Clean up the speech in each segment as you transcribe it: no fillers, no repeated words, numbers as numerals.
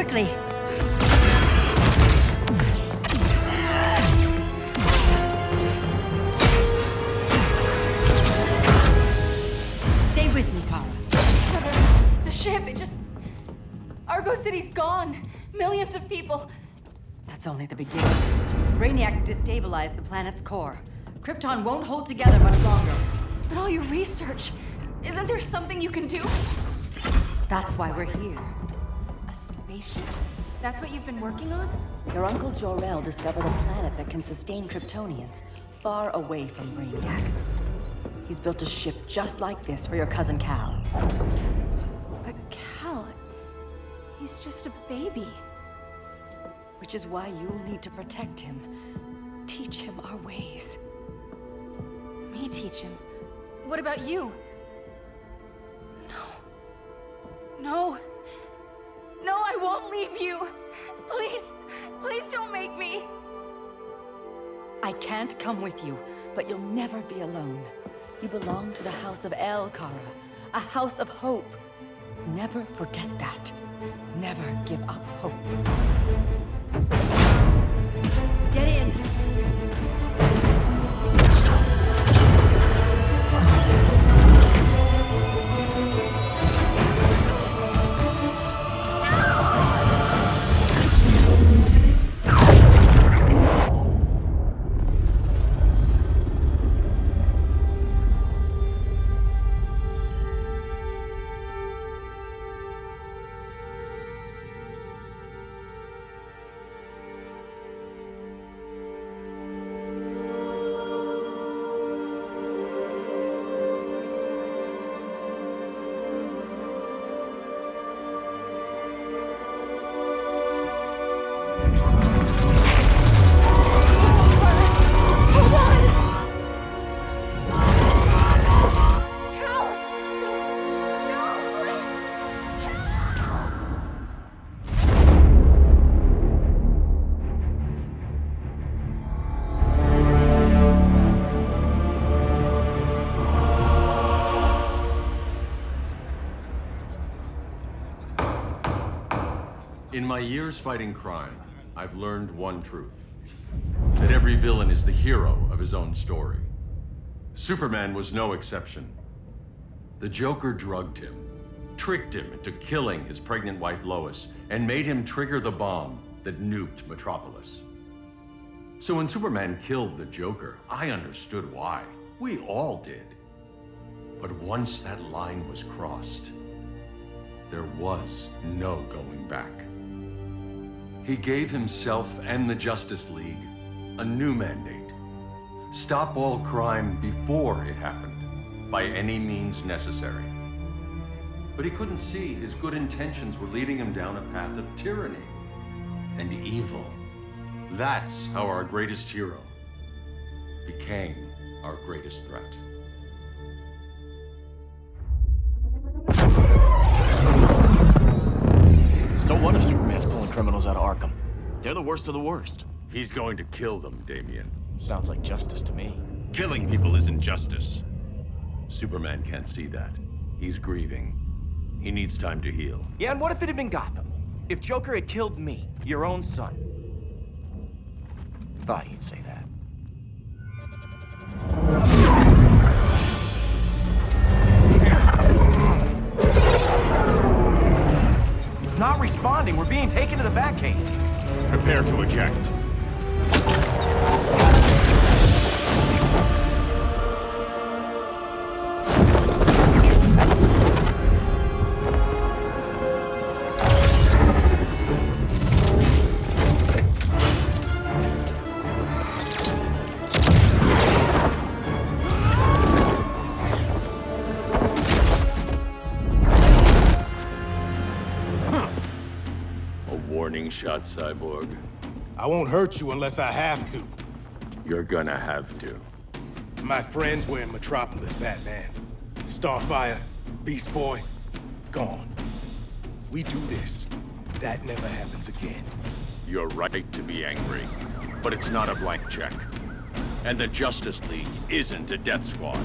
quickly. Stay with me, Kara. Mother, the ship, it just... Argo City's gone. Millions of people. That's only the beginning. Brainiac's destabilized the planet's core. Krypton won't hold together much longer. But all your research, isn't there something you can do? That's why we're here. A spaceship? That's what you've been working on? Your uncle Jor-El discovered a planet that can sustain Kryptonians, far away from Brainiac. He's built a ship just like this for your cousin Cal. But Cal, he's just a baby. Which is why you'll need to protect him. Teach him our ways. Me teach him? What about you? No, I won't leave you. Please, please don't make me. I can't come with you, but you'll never be alone. You belong to the House of El, Kara. A house of hope. Never forget that. Never give up hope. Get in! In my years fighting crime, I've learned one truth. That every villain is the hero of his own story. Superman was no exception. The Joker drugged him, tricked him into killing his pregnant wife Lois, and made him trigger the bomb that nuked Metropolis. So when Superman killed the Joker, I understood why. We all did. But once that line was crossed, there was no going back. He gave himself and the Justice League a new mandate. Stop all crime before it happened, by any means necessary. But he couldn't see his good intentions were leading him down a path of tyranny and evil. That's how our greatest hero became our greatest threat. So what if Superman's pulling criminals out of Arkham? They're the worst of the worst. He's going to kill them, Damian. Sounds like justice to me. Killing people isn't justice. Superman can't see that. He's grieving. He needs time to heal. Yeah, and what if it had been Gotham? If Joker had killed me, your own son? Thought you'd say that. It's not responding. We're being taken to the Batcave. Prepare to eject. Warning shot, Cyborg. I won't hurt you unless I have to. You're gonna have to. My friends were in Metropolis, Batman. Starfire, Beast Boy, gone. We do this. That never happens again. You're right to be angry, but it's not a blank check. And the Justice League isn't a death squad.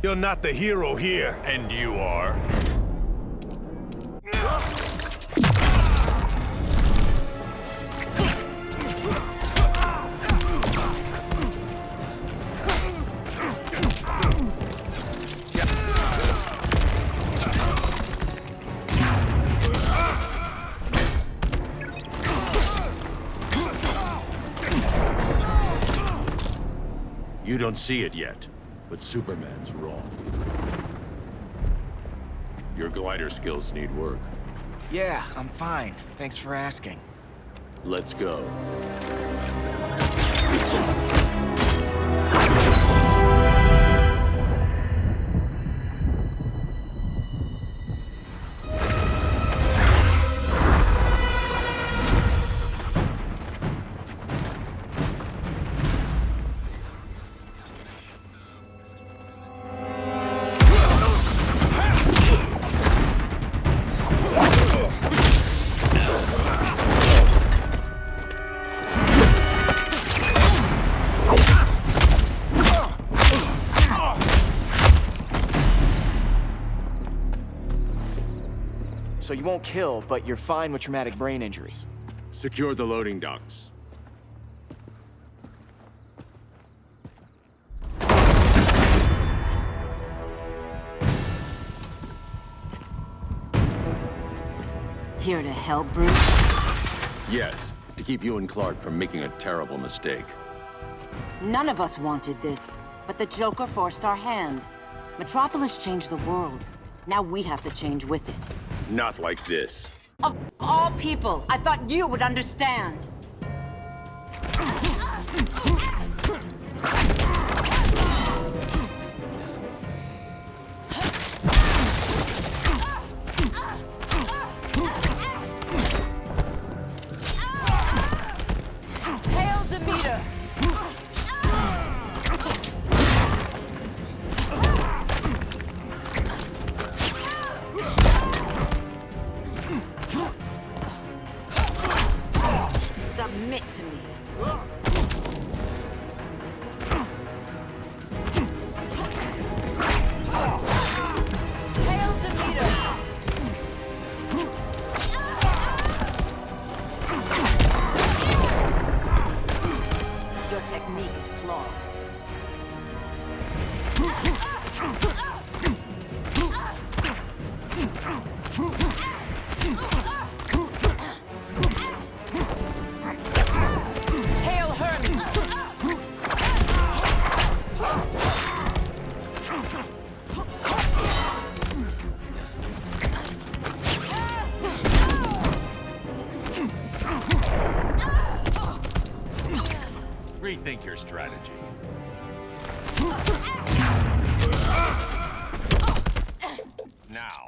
You're not the hero here. And you are? You don't see it yet, but Superman's wrong. Your glider skills need work. Yeah, I'm fine. Thanks for asking. Let's go. So you won't kill, but you're fine with traumatic brain injuries. Secure the loading docks. Here to help, Bruce? Yes, to keep you and Clark from making a terrible mistake. None of us wanted this, but the Joker forced our hand. Metropolis changed the world. Now we have to change with it. Not like this. Of all people, I thought you would understand. Hail Demeter! Submit to me. Hail Demeter! Your technique is flawed. Hail Hermes! Rethink your strategy. Now.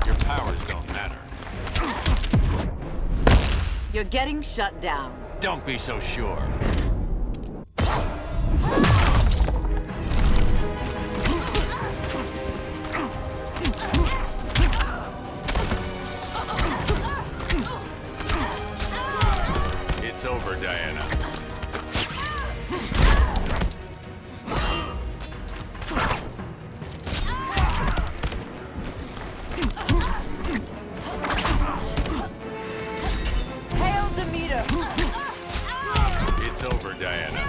Your powers don't matter. You're getting shut down. Don't be so sure. It's over, Diana. Hail Demeter! It's over, Diana.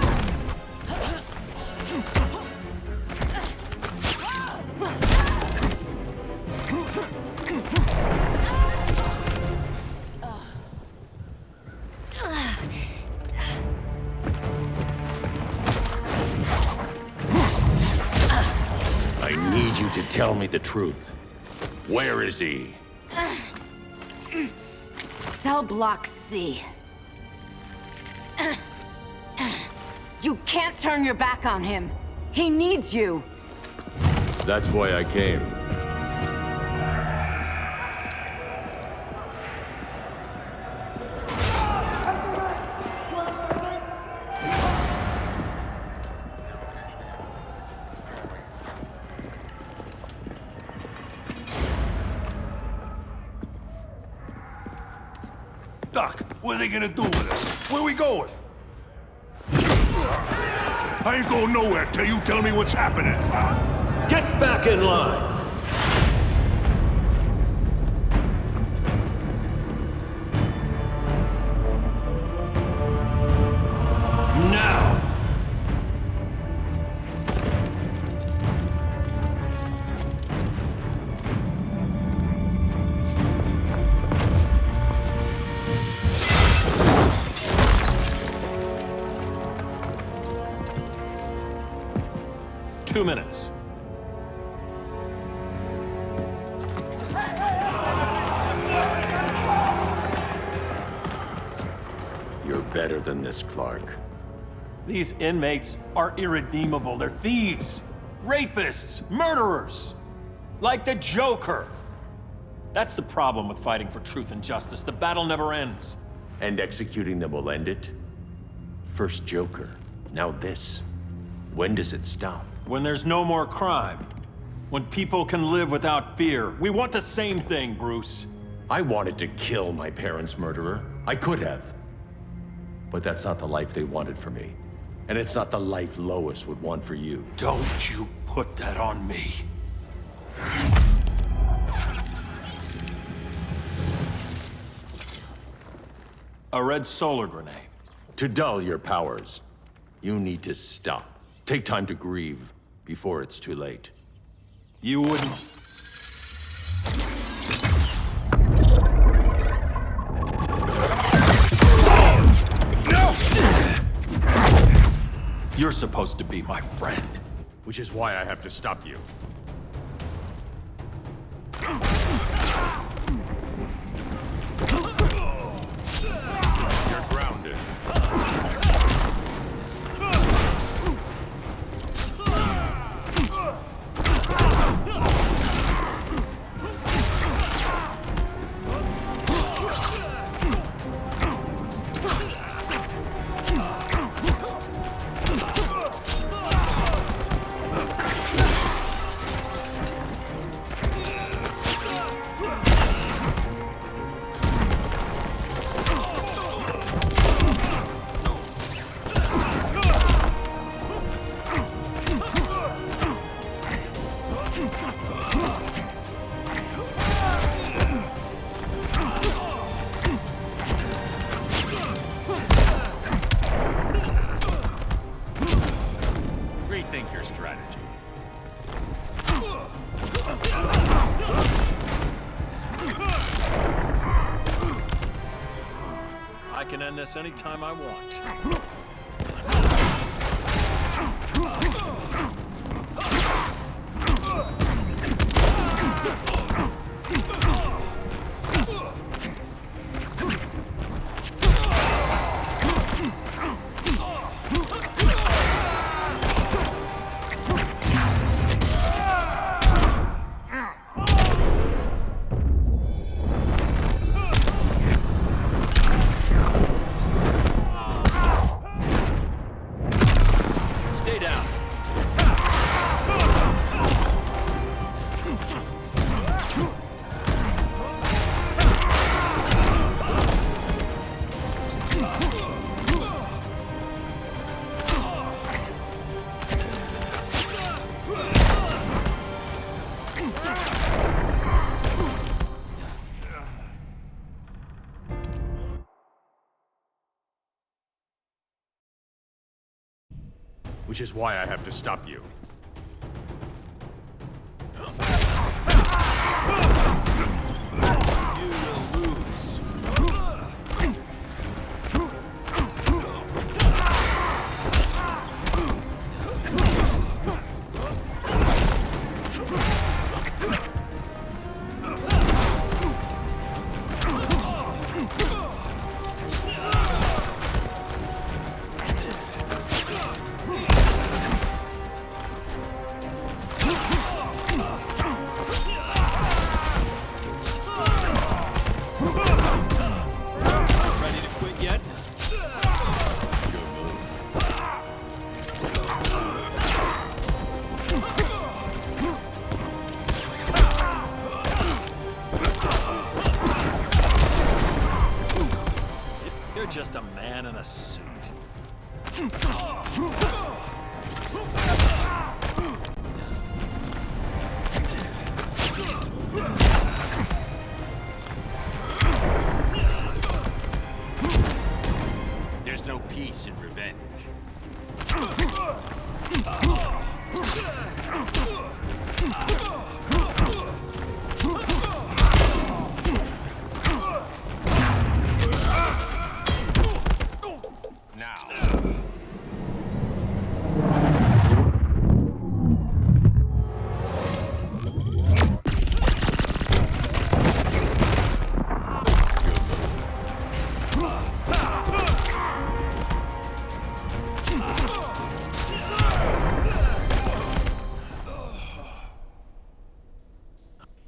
I need you to tell me the truth. Where is he? Cell Block C. You can't turn your back on him. He needs you. That's why I came. Doc, what are they gonna do with us? Where we going? I ain't going nowhere till you tell me what's happening. Get back in line! Now! Two minutes. You're better than this, Clark. These inmates are irredeemable. They're thieves, rapists, murderers. Like the Joker. That's the problem with fighting for truth and justice. The battle never ends. And executing them will end it? First Joker, now this. When does it stop? When there's no more crime. When people can live without fear. We want the same thing, Bruce. I wanted to kill my parents' murderer. I could have. But that's not the life they wanted for me. And it's not the life Lois would want for you. Don't you put that on me. A red solar grenade. To dull your powers, you need to stop. Take time to grieve before it's too late. You wouldn't... You're supposed to be my friend. Which is why I have to stop you. You're grounded. Rethink your strategy. I can end this anytime I want. Stay down. Which is why I have to stop you. You will lose. in a suit. There's no peace in revenge.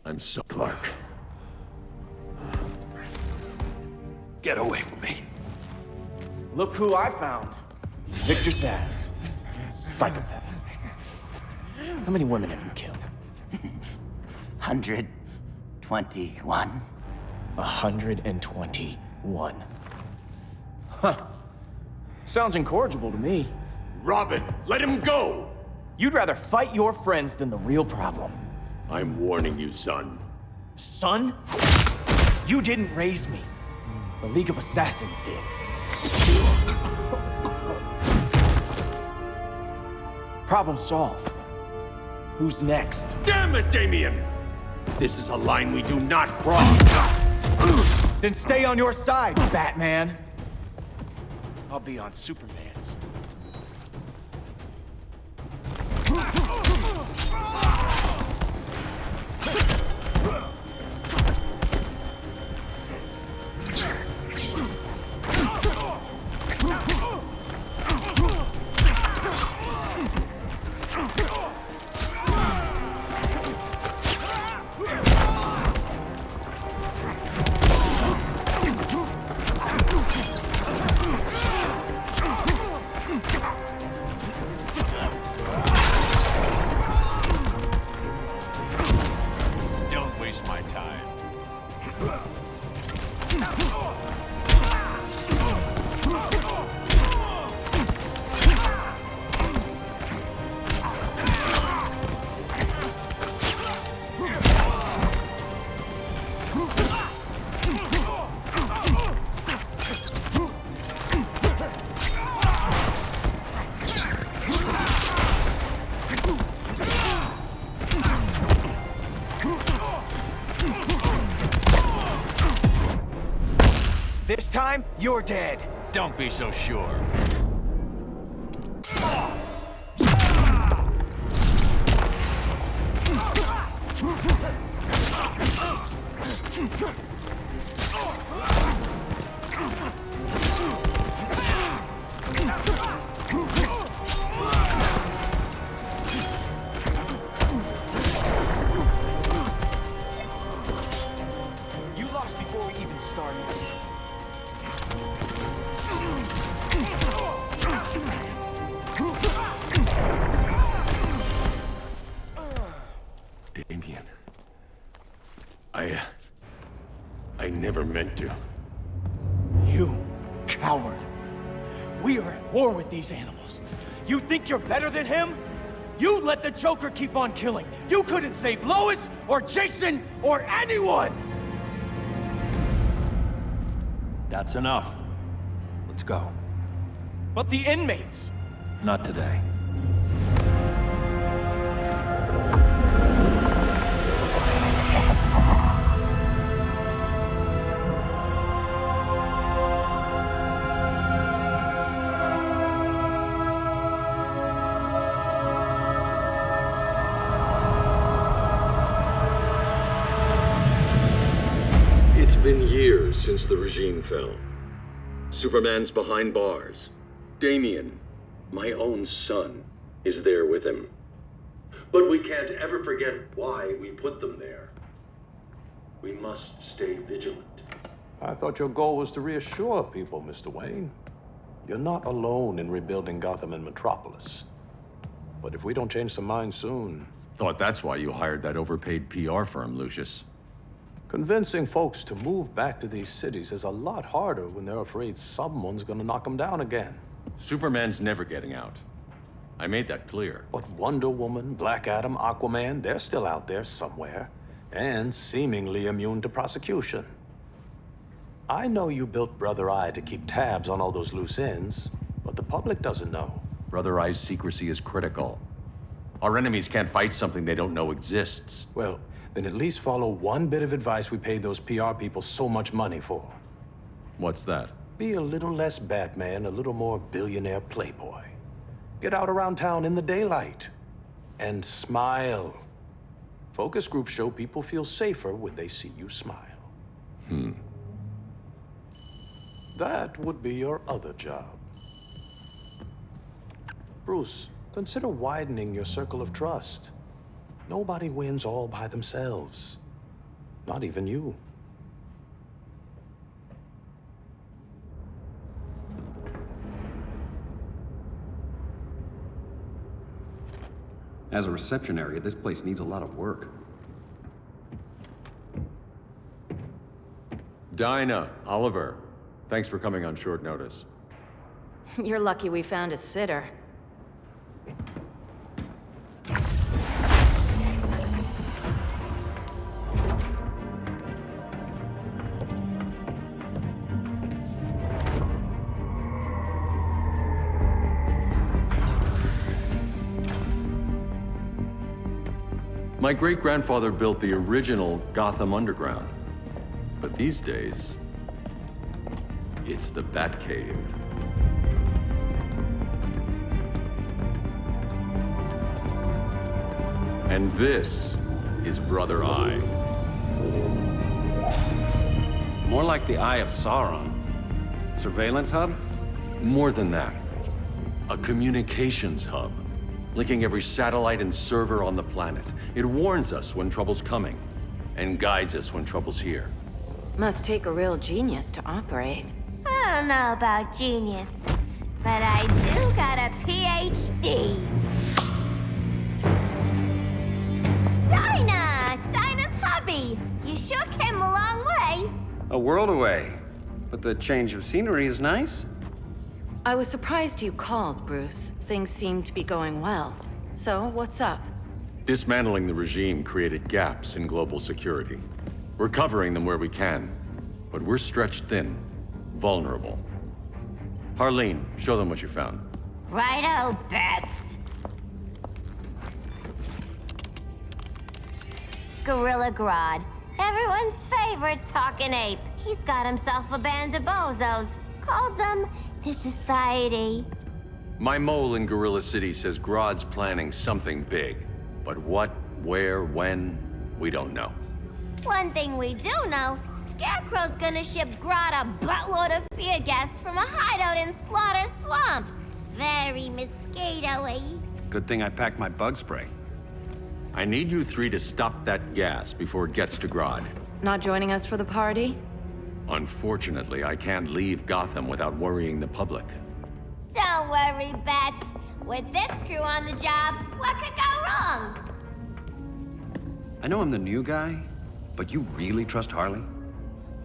I'm so... Clark. Get away from me. Look who I found. Victor Zsasz. Psychopath. How many women have you killed? 121. 121. Huh. Sounds incorrigible to me. Robin, let him go! You'd rather fight your friends than the real problem. I'm warning you, son. Son? You didn't raise me. The League of Assassins did. Problem solved. Who's next? Damn it, Damien! This is a line we do not cross. Then stay on your side, Batman. I'll be on Superman's. Don't waste my time. This time, you're dead. Don't be so sure. You lost before we even started. Damien. I never meant to. You coward. We are at war with these animals. You think you're better than him? You let the Joker keep on killing. You couldn't save Lois or Jason or anyone! That's enough. Let's go. But the inmates. Not today. It's been years since the regime fell. Superman's behind bars. Damien, my own son, is there with him. But we can't ever forget why we put them there. We must stay vigilant. I thought your goal was to reassure people, Mr. Wayne. You're not alone in rebuilding Gotham and Metropolis. But if we don't change some minds soon... Thought that's why you hired that overpaid PR firm, Lucius. Convincing folks to move back to these cities is a lot harder when they're afraid someone's gonna knock them down again. Superman's never getting out. I made that clear. But Wonder Woman, Black Adam, Aquaman, they're still out there somewhere, and seemingly immune to prosecution. I know you built Brother Eye to keep tabs on all those loose ends, but the public doesn't know. Brother Eye's secrecy is critical. Our enemies can't fight something they don't know exists. Well, then at least follow one bit of advice we paid those PR people so much money for. What's that? Be a little less Batman, a little more billionaire playboy. Get out around town in the daylight. And smile. Focus groups show people feel safer when they see you smile. That would be your other job. Bruce, consider widening your circle of trust. Nobody wins all by themselves. Not even you. As a reception area, this place needs a lot of work. Dinah, Oliver, thanks for coming on short notice. You're lucky we found a sitter. My great-grandfather built the original Gotham Underground. But these days, it's the Batcave. And this is Brother Eye. More like the Eye of Sauron. Surveillance hub? More than that. A communications hub, linking every satellite and server on the planet. It warns us when trouble's coming, and guides us when trouble's here. Must take a real genius to operate. I don't know about genius, but I do got a PhD. Dinah's hubby! You sure came a long way. A world away. But the change of scenery is nice. I was surprised you called, Bruce. Things seem to be going well. So, what's up? Dismantling the regime created gaps in global security. We're covering them where we can, but we're stretched thin, vulnerable. Harleen, show them what you found. Righto, Bats. Gorilla Grodd, everyone's favorite talking ape. He's got himself a band of bozos. Calls them the Society. My mole in Gorilla City says Grodd's planning something big. But what, where, when, we don't know. One thing we do know, Scarecrow's gonna ship Grodd a buttload of fear gas from a hideout in Slaughter Swamp. Very mosquito-y. Good thing I packed my bug spray. I need you three to stop that gas before it gets to Grodd. Not joining us for the party? Unfortunately, I can't leave Gotham without worrying the public. Don't worry, Bats. With this crew on the job, what could go wrong? I know I'm the new guy, but you really trust Harley?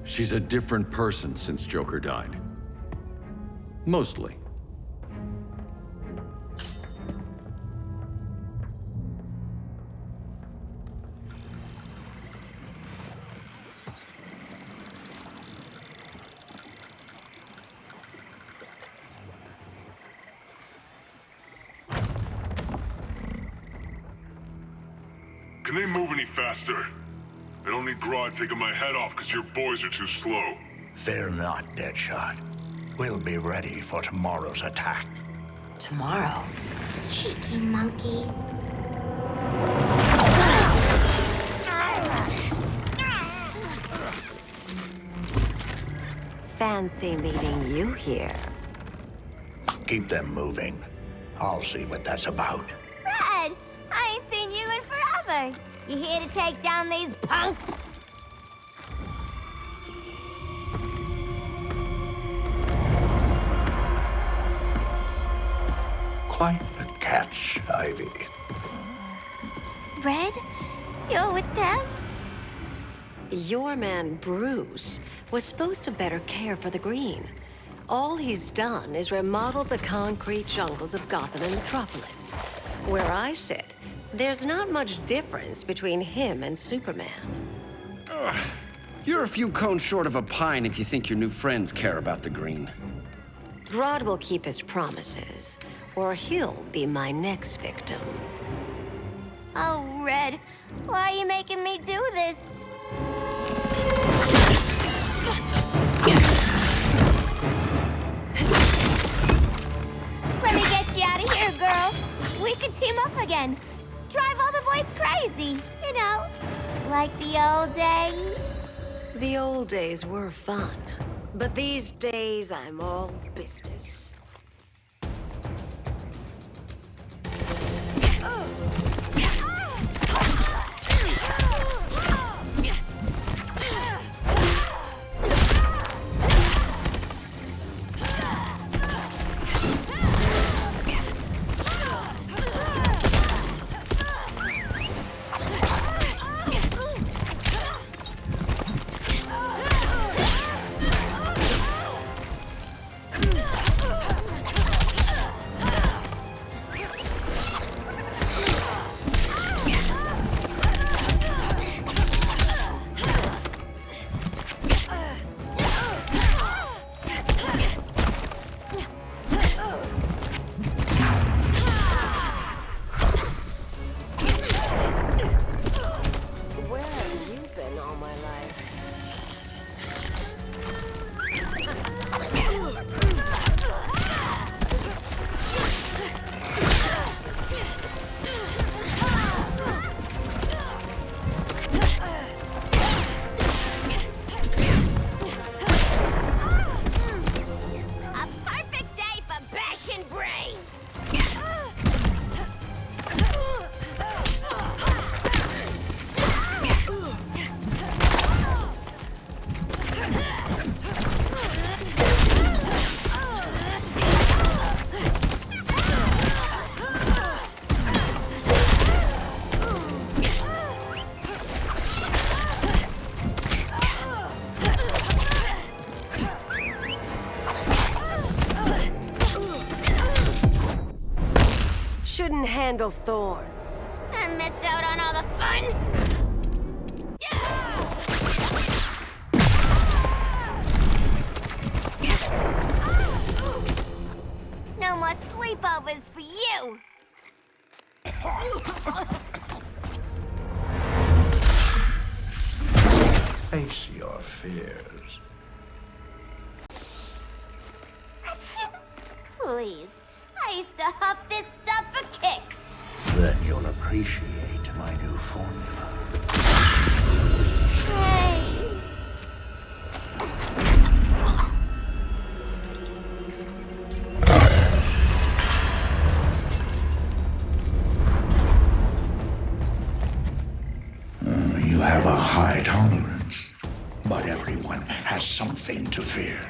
She's a different person since Joker died. Mostly. Can they move any faster? I don't need Grodd taking my head off because your boys are too slow. Fear not, Deadshot. We'll be ready for tomorrow's attack. Tomorrow? Cheeky monkey. Fancy meeting you here. Keep them moving. I'll see what that's about. Red, I ain't seen you in forever. You here to take down these punks? Quite a catch, Ivy. Red, you're with them? Your man, Bruce, was supposed to better care for the Green. All he's done is remodel the concrete jungles of Gotham and Metropolis. Where I sit, there's not much difference between him and Superman. You're a few cones short of a pine if you think your new friends care about the Green. Grodd will keep his promises, or he'll be my next victim. Oh, Red, why are you making me do this? Let me get you out of here, girl. We can team up again. Drive all the boys crazy, you know, like the old days. The old days were fun, but these days I'm all business. Shouldn't handle thorns. I miss out on all the fun. No more sleepovers for you. Face your fears. Please. I used to huff this stuff for kicks. Then you'll appreciate my new formula. Hey. You have a high tolerance, but everyone has something to fear.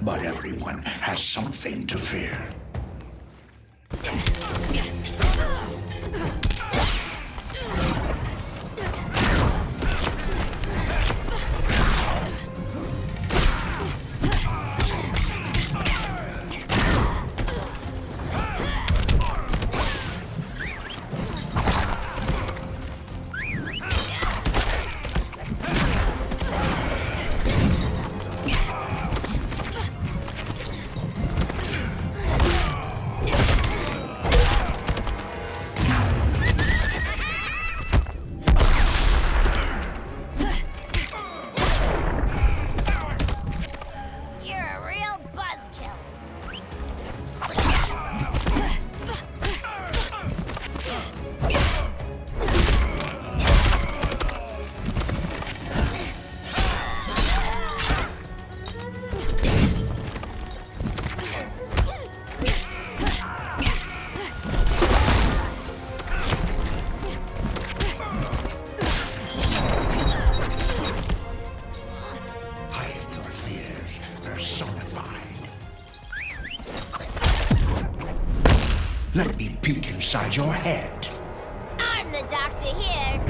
but everyone has something to fear. Let me peek inside your head. I'm the doctor here.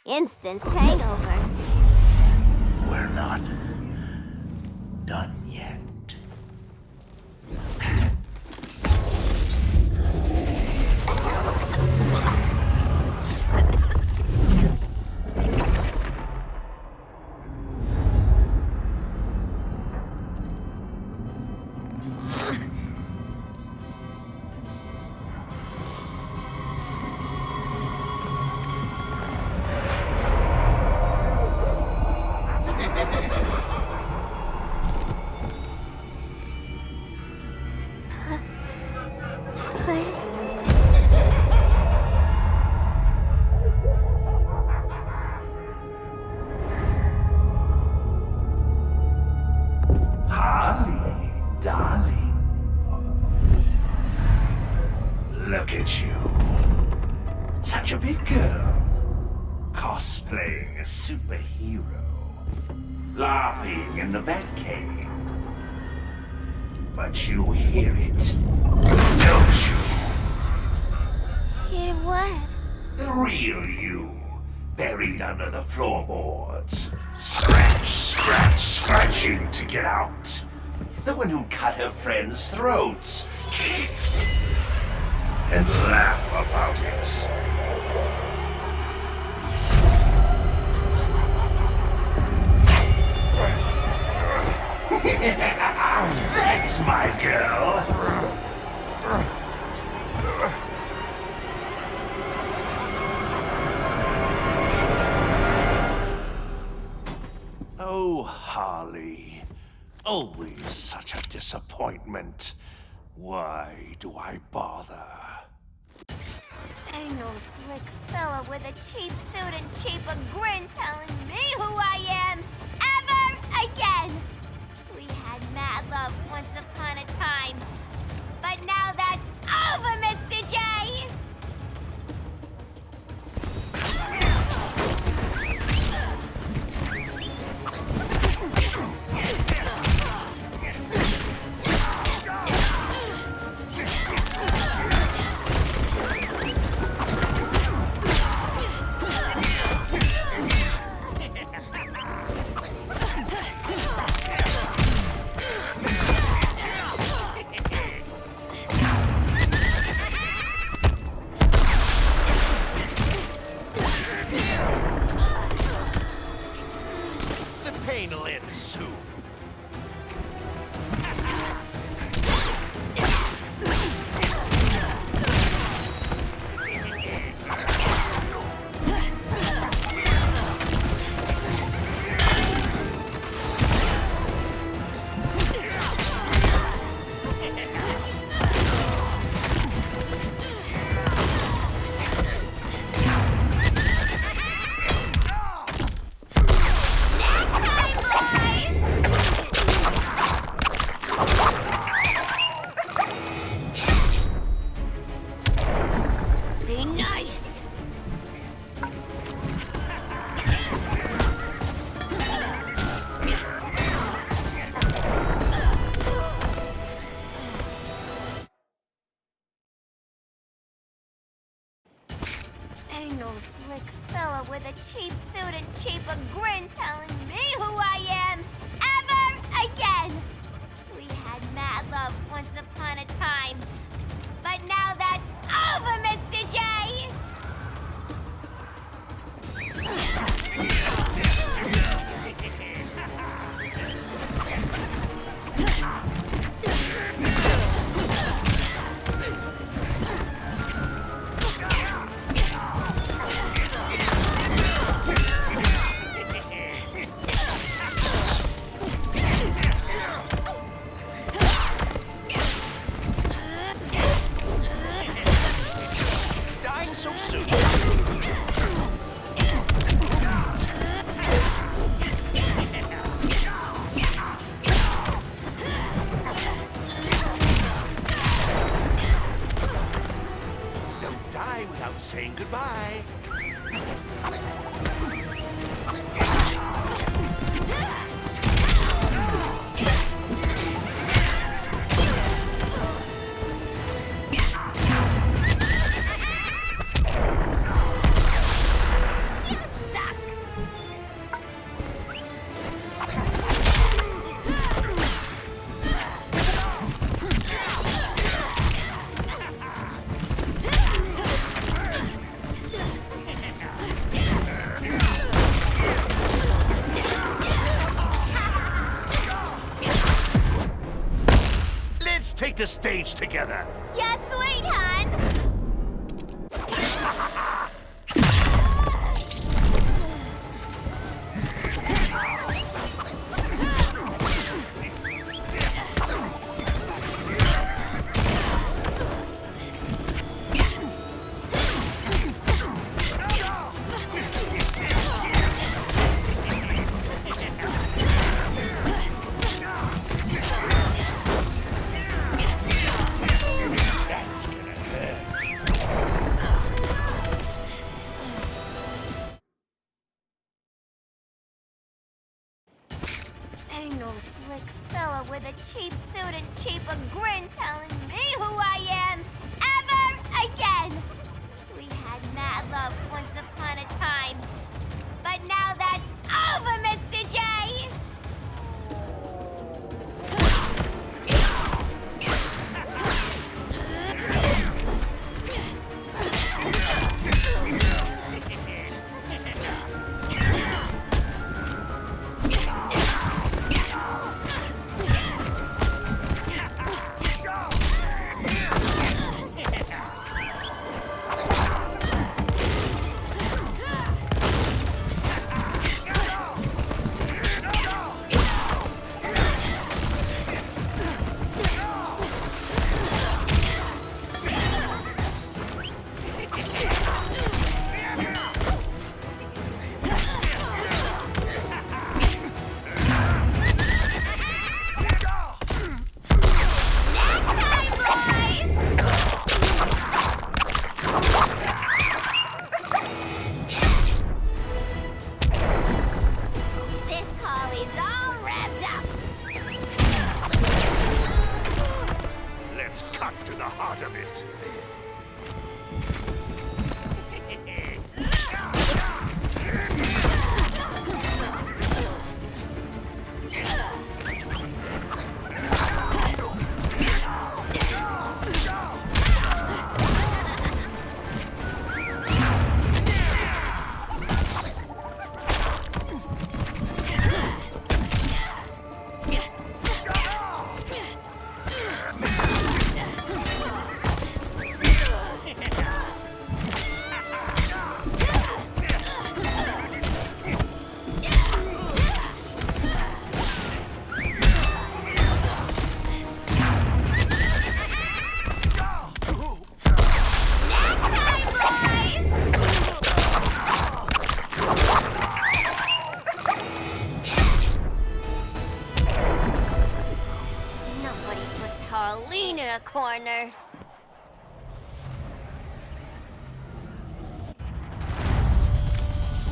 Instant hangover. We're not done yet. Harley, darling. Look at you. Such a big girl. Cosplaying a superhero. LARPing in the Batcave. But you hear it, don't you? Hear what? The real you, buried under the floorboards. Scratching to get out. The one who cut her friends' throats. And laugh about it. That's my girl. Oh, Harley. Always such a disappointment. Why do I bother? Ain't no slick fella with a cheap suit and cheaper grin telling me who I am ever again. We had mad love once upon a time, but now that's over, Mr. J. no slick fella with a cheap suit and cheaper grin telling me who I am ever again. We had mad love once upon a time, but now that's over, Mr. J! Dying so soon. Don't die without saying goodbye. Let's take the stage together. Yeah, sweet, hun! Ain't no slick fella with a cheap suit and cheaper grin telling me who I am ever again. We had mad love once upon a time, but now that's over, Mr. J! Let's cut to the heart of it. Harleen in a corner.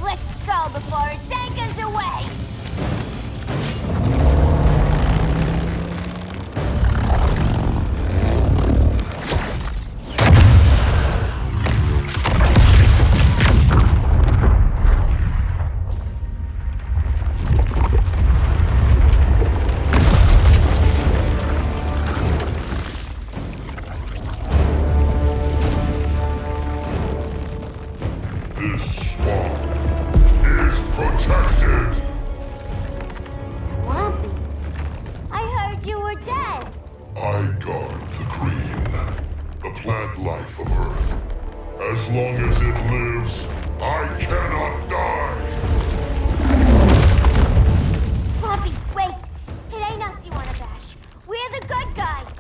Let's go before it takes us away! The green. The plant life of Earth. As long as it lives, I cannot die! Swampy, wait! It ain't us you wanna bash. We're the good guys!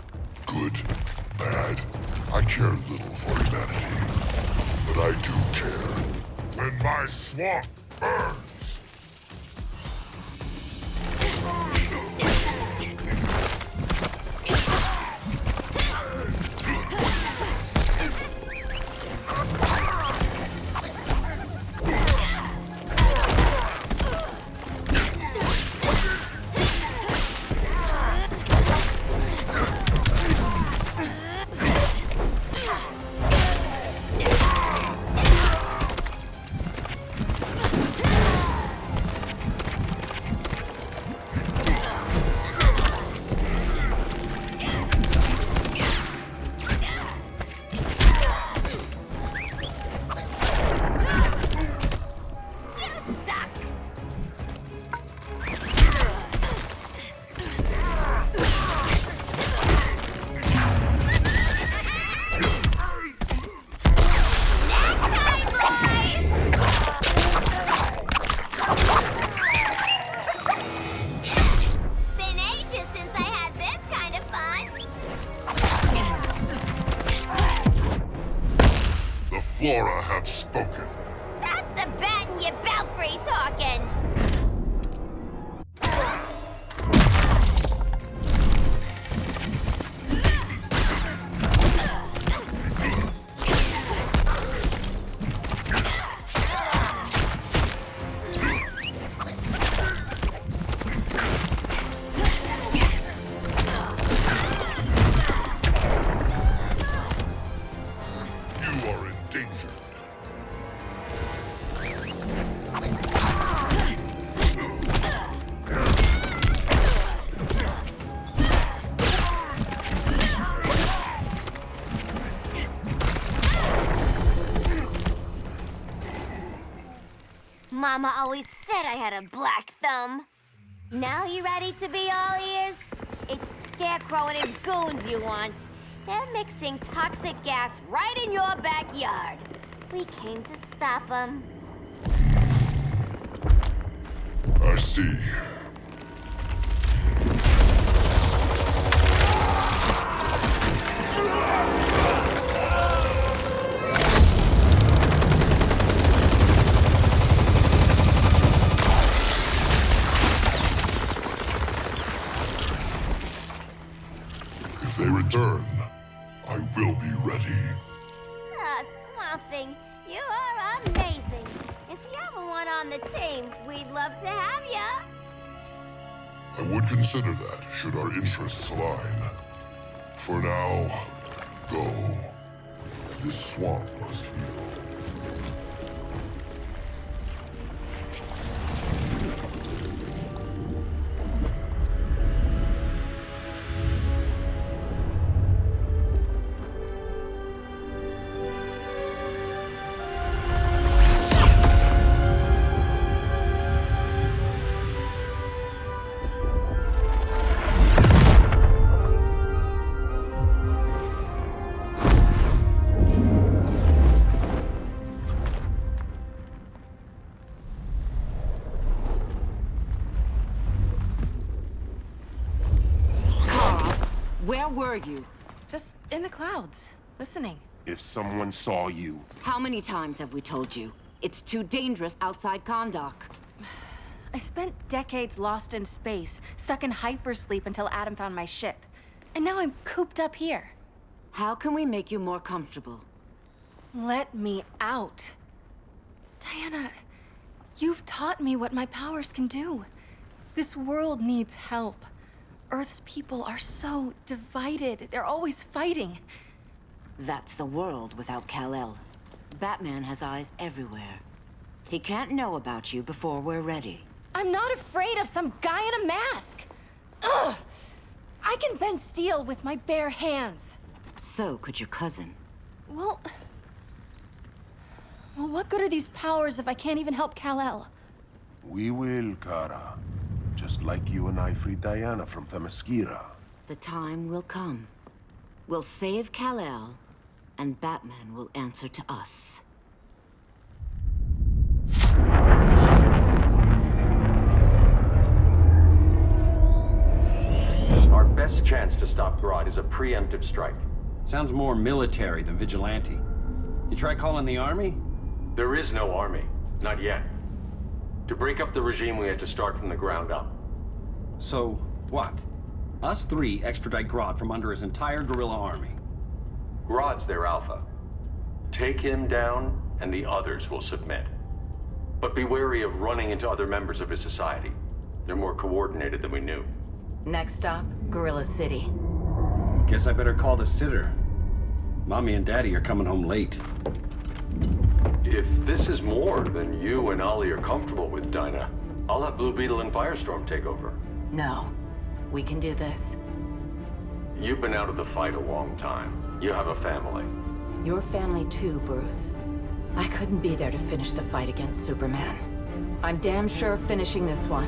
Good, bad, I care little for humanity. But I do care when my swamp burns! Flora have spoken. That's the bat in your belfry talking! Mama always said I had a black thumb. Now you ready to be all ears? It's Scarecrow and his goons you want. They're mixing toxic gas right in your backyard. We came to stop them. I see. If they return, I will be ready. Ah, Swamp Thing, you are amazing. If you ever want on the team, we'd love to have ya. I would consider that, should our interests align. For now, go. This swamp must heal. Where were you? Just in the clouds, listening. If someone saw you... How many times have we told you? It's too dangerous outside Kahndaq. I spent decades lost in space, stuck in hypersleep until Adam found my ship. And now I'm cooped up here. How can we make you more comfortable? Let me out. Diana, you've taught me what my powers can do. This world needs help. Earth's people are so divided. They're always fighting. That's the world without Kal-El. Batman has eyes everywhere. He can't know about you before we're ready. I'm not afraid of some guy in a mask. Ugh! I can bend steel with my bare hands. So could your cousin. Well, what good are these powers if I can't even help Kal-El? We will, Kara. Just like you and I freed Diana from Themyscira. The time will come. We'll save Kal-El, and Batman will answer to us. Our best chance to stop Grodd is a preemptive strike. Sounds more military than vigilante. You try calling the army? There is no army. Not yet. To break up the regime, we had to start from the ground up. So, what? Us three extradite Grodd from under his entire guerrilla army. Grodd's their alpha. Take him down, and the others will submit. But be wary of running into other members of his society. They're more coordinated than we knew. Next stop, Gorilla City. Guess I better call the sitter. Mommy and Daddy are coming home late. If this is more than you and Ollie are comfortable with, Dinah, I'll have Blue Beetle and Firestorm take over. No. We can do this. You've been out of the fight a long time. You have a family. Your family too, Bruce. I couldn't be there to finish the fight against Superman. I'm damn sure finishing this one.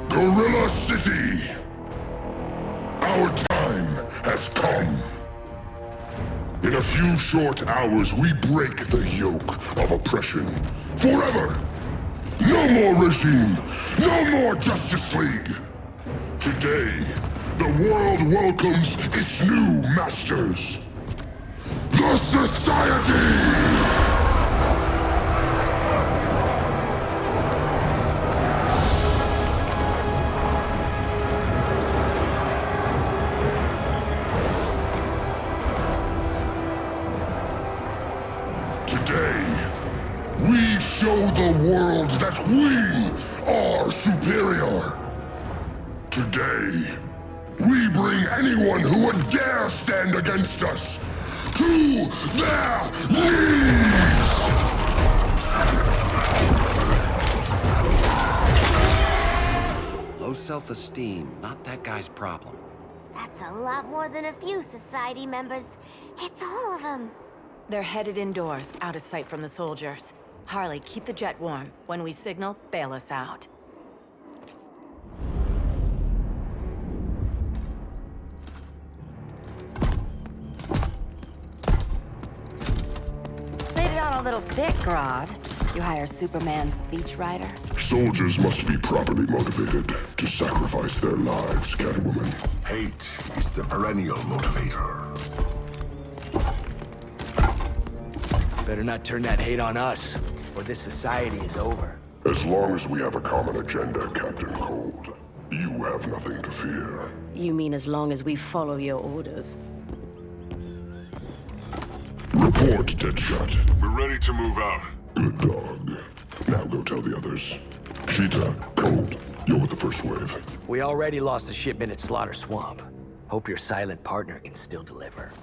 Gorilla City! Our time has come. In a few short hours, we break the yoke of oppression. Forever! No more regime! No more Justice League! Today, the world welcomes its new masters. The Society! We show the world that we are superior. Today, we bring anyone who would dare stand against us to their knees! Low self-esteem, not that guy's problem. That's a lot more than a few Society members. It's all of them. They're headed indoors, out of sight from the soldiers. Harley, keep the jet warm. When we signal, bail us out. Played it on a little thick, Grodd. You hire Superman's speechwriter? Soldiers must be properly motivated to sacrifice their lives, Catwoman. Hate is the perennial motivator. Better not turn that hate on us, or this society is over. As long as we have a common agenda, Captain Cold, you have nothing to fear. You mean as long as we follow your orders? Report, Deadshot. We're ready to move out. Good dog. Now go tell the others. Cheetah, Cold, you're with the first wave. We already lost the shipment at Slaughter Swamp. Hope your silent partner can still deliver.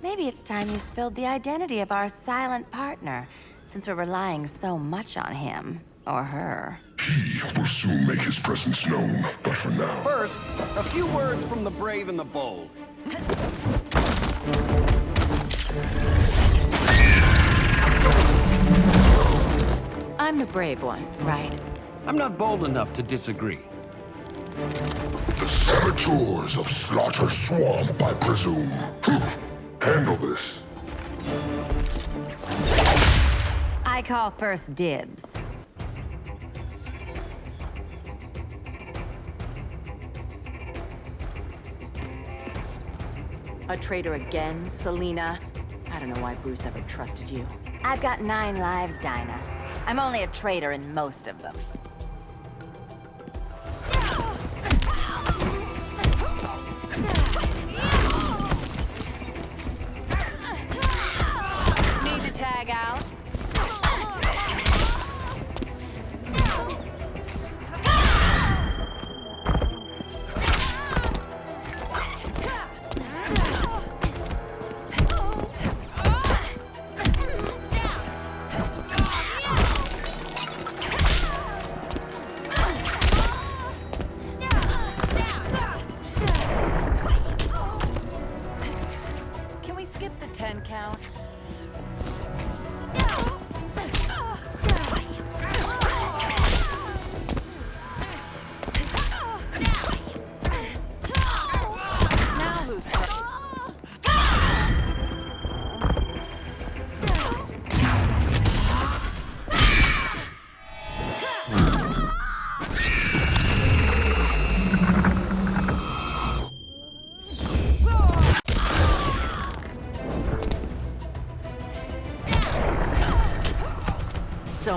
Maybe it's time you spilled the identity of our silent partner, since we're relying so much on him. Or her. He will soon make his presence known, but for now... First, a few words from the brave and the bold. I'm the brave one, right? I'm not bold enough to disagree. The saboteurs of Slaughter Swamp, I presume. Handle this. I call first dibs. A traitor again, Selina? I don't know why Bruce ever trusted you. I've got 9 lives, Dinah. I'm only a traitor in most of them. Need to tag out?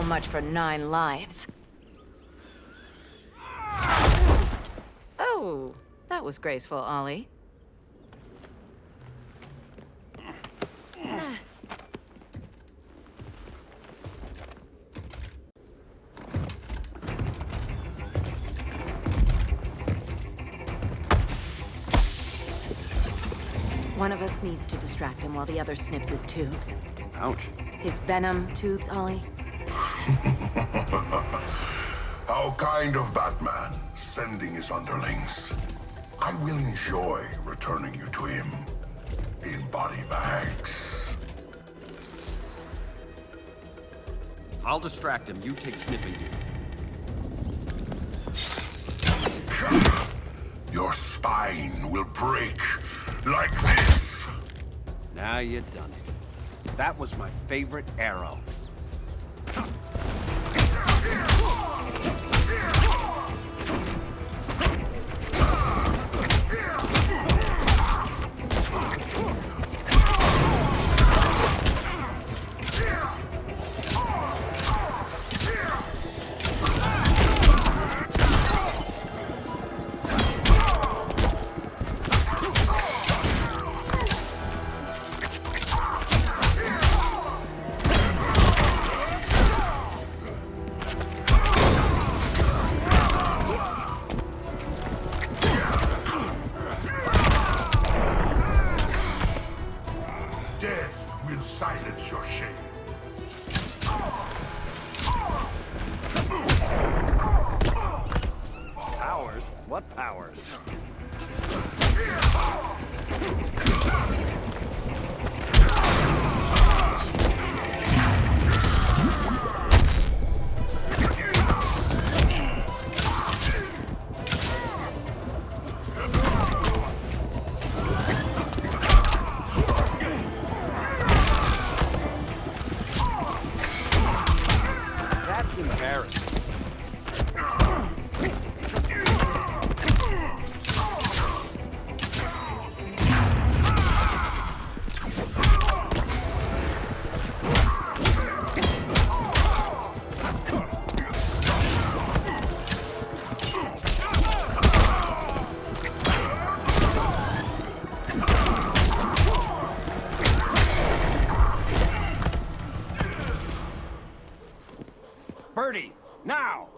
much for 9 lives. Oh, that was graceful, Ollie. One of us needs to distract him while the other snips his tubes. Ouch. His venom tubes, Ollie. How kind of Batman, sending his underlings. I will enjoy returning you to him in body bags. I'll distract him. You take snipping duty. Your spine will break like this. Now you done it. That was my favorite arrow. Silence your shame. Powers? What powers? Birdie, now!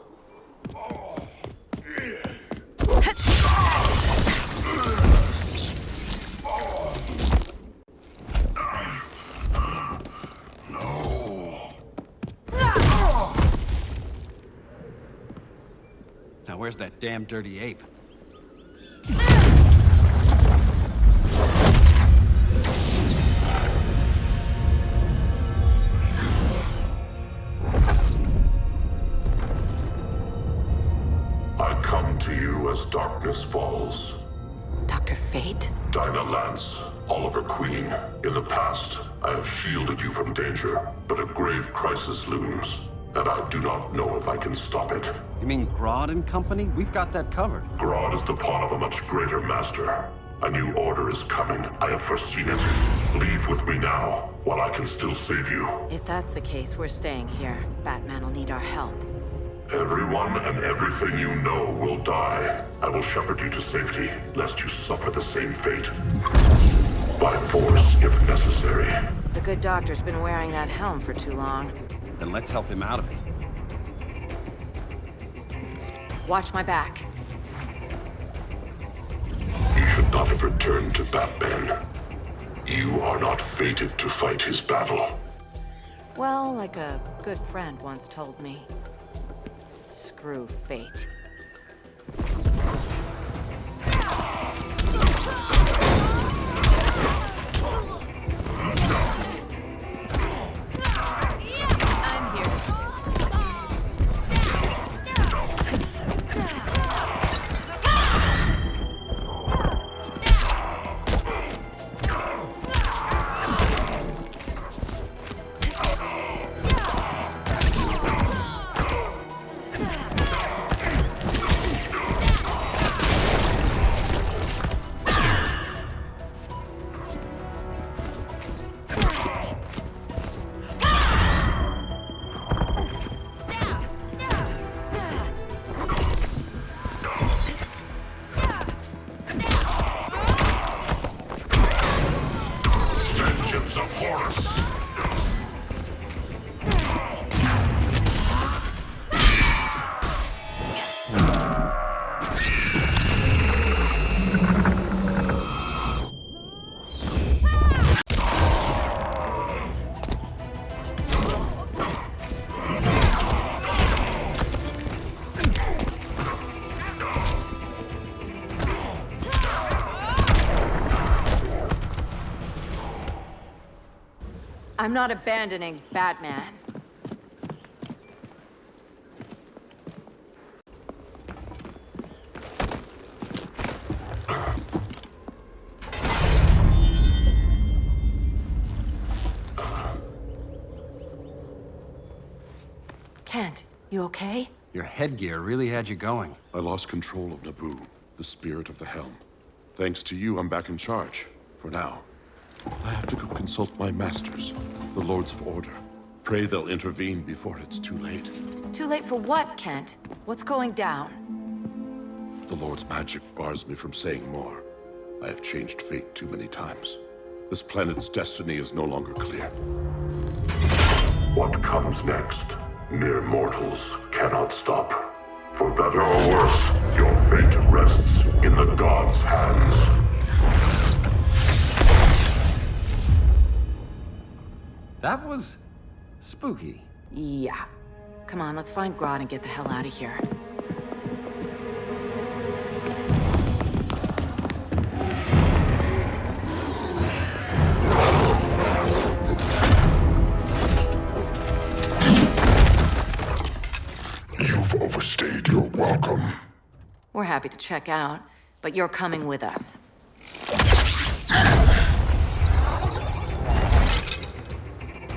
Now where's that damn dirty ape? To you as darkness falls. Dr. Fate? Dinah Lance, Oliver Queen. In the past, I have shielded you from danger, but a grave crisis looms, and I do not know if I can stop it. You mean Grodd and company? We've got that covered. Grodd is the pawn of a much greater master. A new order is coming. I have foreseen it. Leave with me now, while I can still save you. If that's the case, we're staying here. Batman will need our help. Everyone and everything you know will die. I will shepherd you to safety, lest you suffer the same fate. By force, if necessary. The good doctor's been wearing that helm for too long. Then let's help him out of it. Watch my back. You should not have returned to Batman. You are not fated to fight his battle. Well, like a good friend once told me. Screw fate. I'm here. I'm not abandoning Batman. Kent, you okay? Your headgear really had you going. I lost control of Naboo, the spirit of the helm. Thanks to you, I'm back in charge. For now. I have to go consult my masters, the Lords of Order. Pray they'll intervene before it's too late. Too late for what, Kent? What's going down? The Lord's magic bars me from saying more. I have changed fate too many times. This planet's destiny is no longer clear. What comes next, mere mortals cannot stop. For better or worse, your fate rests in the gods' hands. That was spooky. Yeah. Come on, let's find Grodd and get the hell out of here. You've overstayed your welcome. We're happy to check out, but you're coming with us.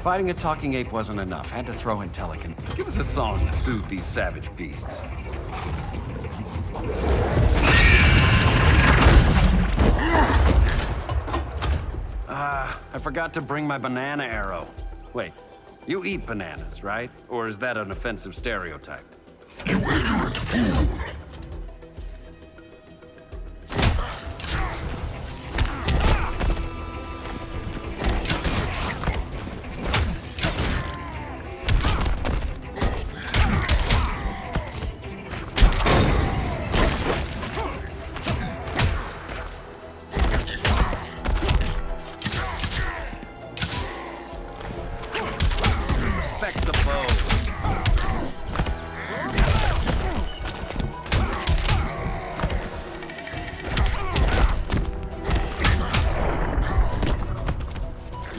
Fighting a talking ape wasn't enough. Had to throw in Telekin. Give us a song to soothe these savage beasts. I forgot to bring my banana arrow. Wait, you eat bananas, right? Or is that an offensive stereotype? You ignorant fool! Respect the bow.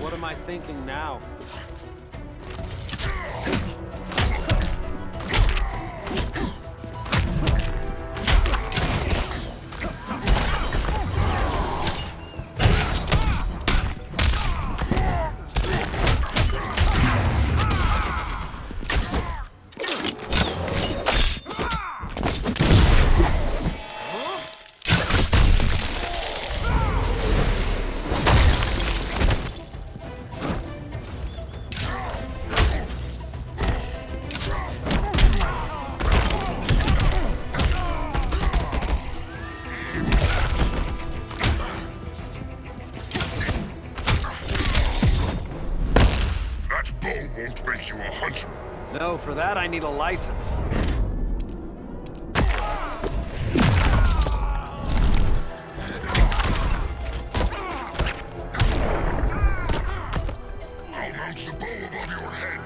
What am I thinking now? Won't make you a hunter. No, for that I need a license. I'll mount the bow above your head.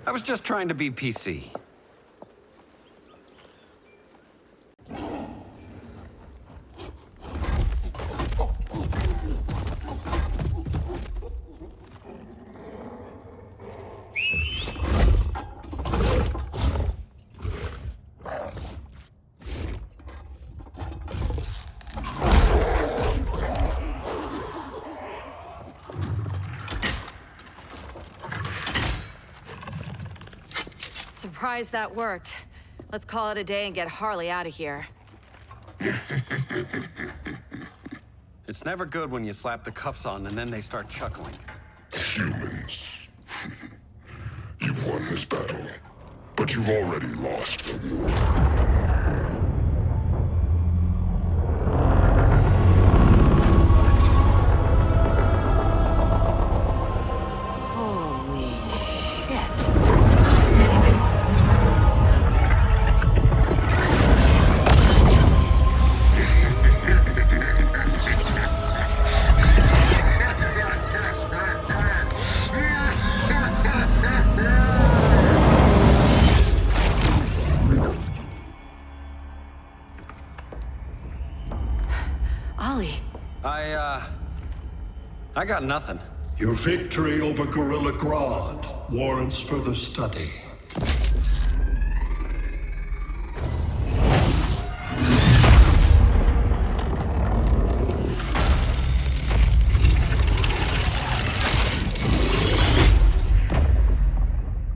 I was just trying to be PC. Surprised that worked. Let's call it a day and get Harley out of here. It's never good when you slap the cuffs on and then they start chuckling. Humans. You've won this battle, but you've already lost the war. Holy Ollie. I got nothing. Your victory over Gorilla Grodd warrants further study.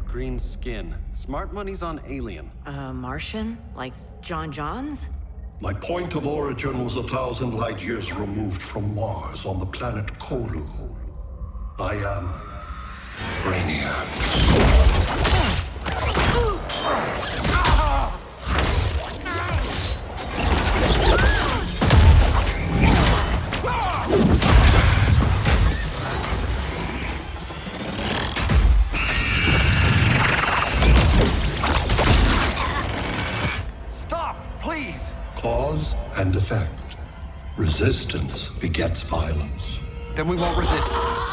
Green skin. Smart money's on alien. Martian? Like John Johns? My point of origin was 1,000 light years removed from Mars on the planet Kolu. I am Brainiac. Stop, please! Cause and effect. Resistance begets violence. Then we won't resist.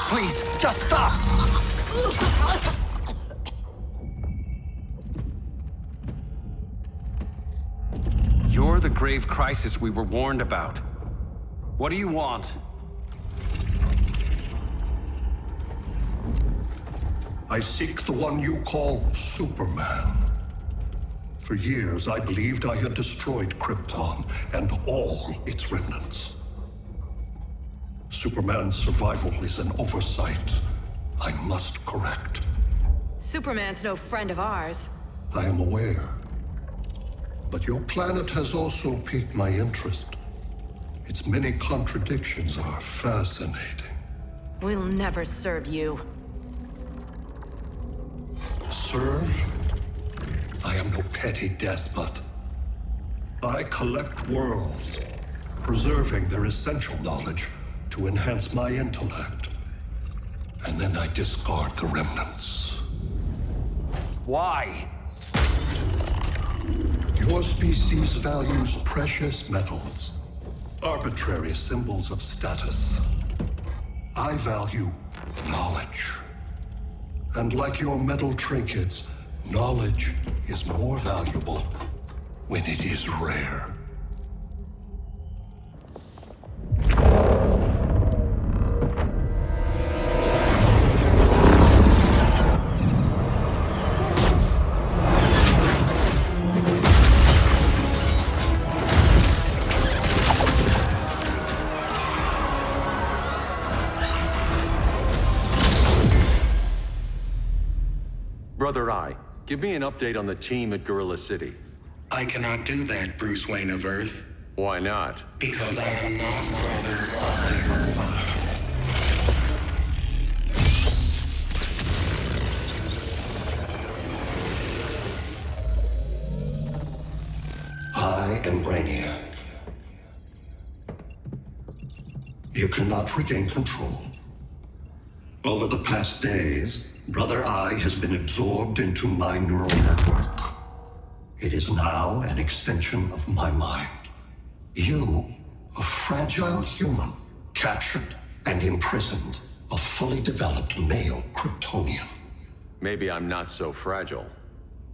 Please, just stop! You're the grave crisis we were warned about. What do you want? I seek the one you call Superman. For years, I believed I had destroyed Krypton and all its remnants. Superman's survival is an oversight I must correct. Superman's no friend of ours. I am aware. But your planet has also piqued my interest. Its many contradictions are fascinating. We'll never serve you. Serve? I am no petty despot. I collect worlds, preserving their essential knowledge to enhance my intellect. And then I discard the remnants. Why? Your species values precious metals, arbitrary symbols of status. I value knowledge. And like your metal trinkets, knowledge is more valuable when it is rare. Brother Eye, give me an update on the team at Gorilla City. I cannot do that, Bruce Wayne of Earth. Why not? Because I am not Brother Eye. I am Brainiac. You cannot regain control. Over the past days, Brother Eye has been absorbed into my neural network. It is now an extension of my mind. You, a fragile human, captured and imprisoned a fully developed male Kryptonian. Maybe I'm not so fragile.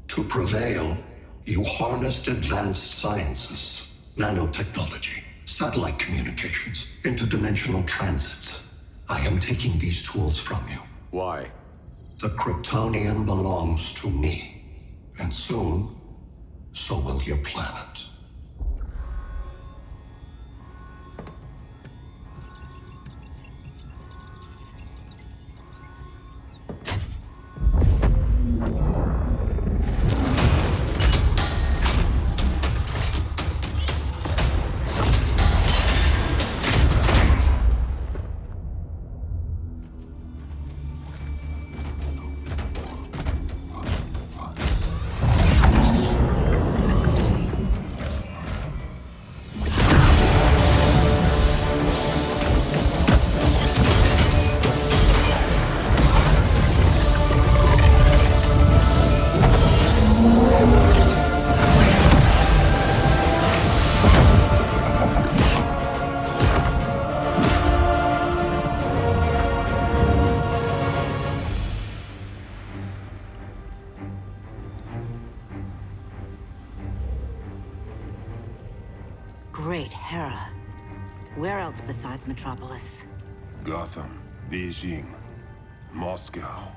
To prevail, you harnessed advanced sciences, nanotechnology, satellite communications, interdimensional transit. I am taking these tools from you. Why? The Kryptonian belongs to me. And soon, so will your planet. Great Hera. Where else besides Metropolis? Gotham, Beijing, Moscow.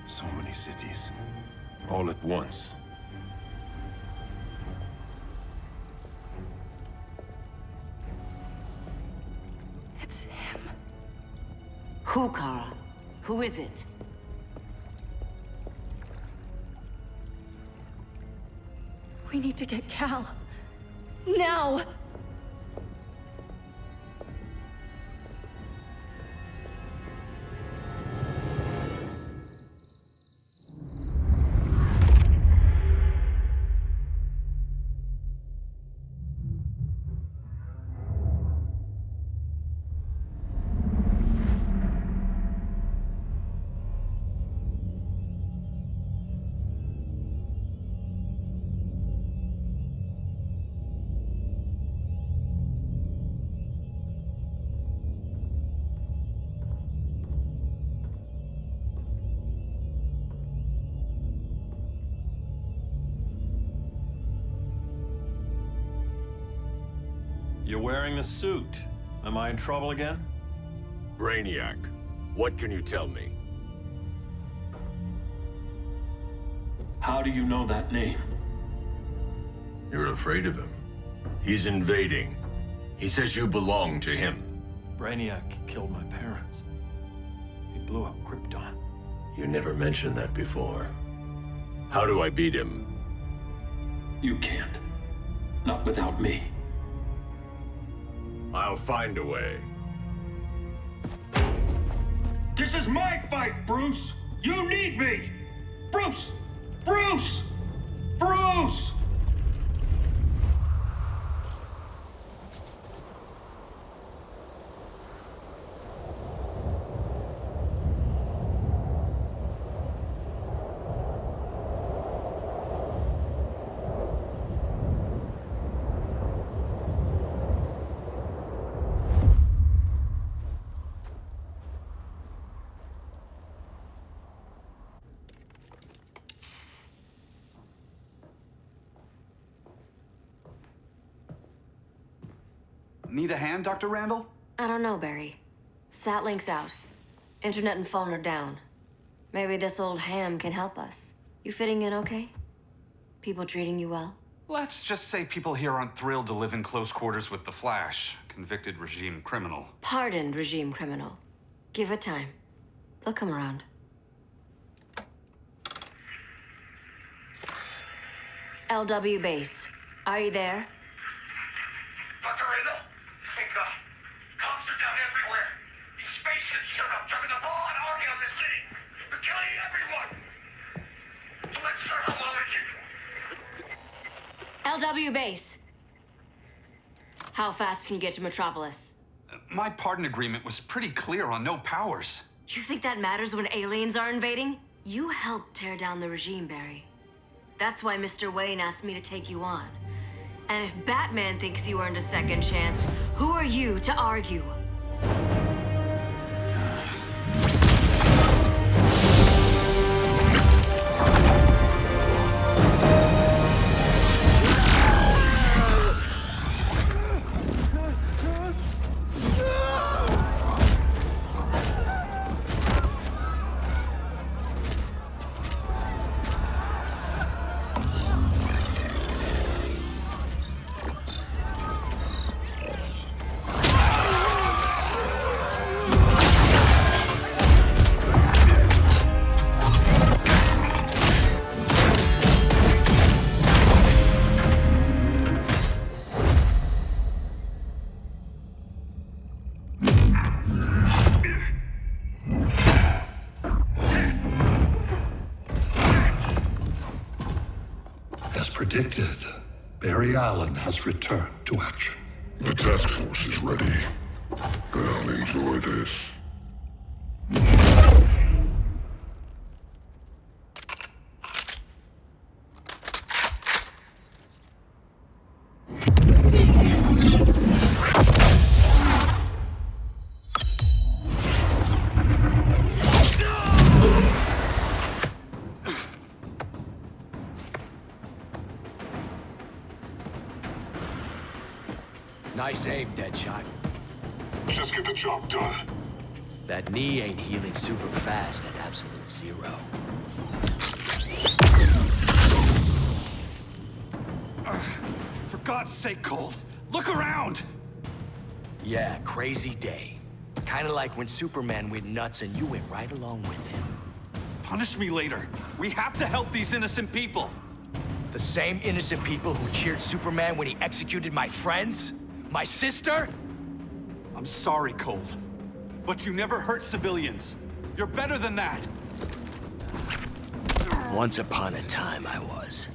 So many cities. All at once. It's him. Who, Kara? Who is it? We need to get Cal. Now! You're wearing the suit. Am I in trouble again? Brainiac, what can you tell me? How do you know that name? You're afraid of him. He's invading. He says you belong to him. Brainiac killed my parents. He blew up Krypton. You never mentioned that before. How do I beat him? You can't. Not without me. I'll find a way. This is my fight, Bruce! You need me! Bruce! Bruce! Bruce! Need a hand, Dr. Randall? I don't know, Barry. Satlink's out. Internet and phone are down. Maybe this old ham can help us. You fitting in okay? People treating you well? Let's just say people here aren't thrilled to live in close quarters with the Flash, convicted regime criminal. Pardoned regime criminal. Give it time. They'll come around. LW base. Are you there? Dr. Randall? Comms are down everywhere. These spaceships showed up, drugging the ball and army on the city. They're killing everyone. I'm not sure how long it can... LW base. How fast can you get to Metropolis? My pardon agreement was pretty clear on no powers. You think that matters when aliens are invading? You helped tear down the regime, Barry. That's why Mr. Wayne asked me to take you on. And if Batman thinks you earned a second chance, who are you to argue? Predicted, Barry Allen has returned to action. The task force is ready. I'll enjoy this. Nice aim, Deadshot. Just get the job done. That knee ain't healing super fast at absolute zero. For God's sake, Cole, look around! Yeah, crazy day. Kinda like when Superman went nuts and you went right along with him. Punish me later. We have to help these innocent people. The same innocent people who cheered Superman when he executed my friends? My sister? I'm sorry, Cole. But you never hurt civilians. You're better than that. Once upon a time I was.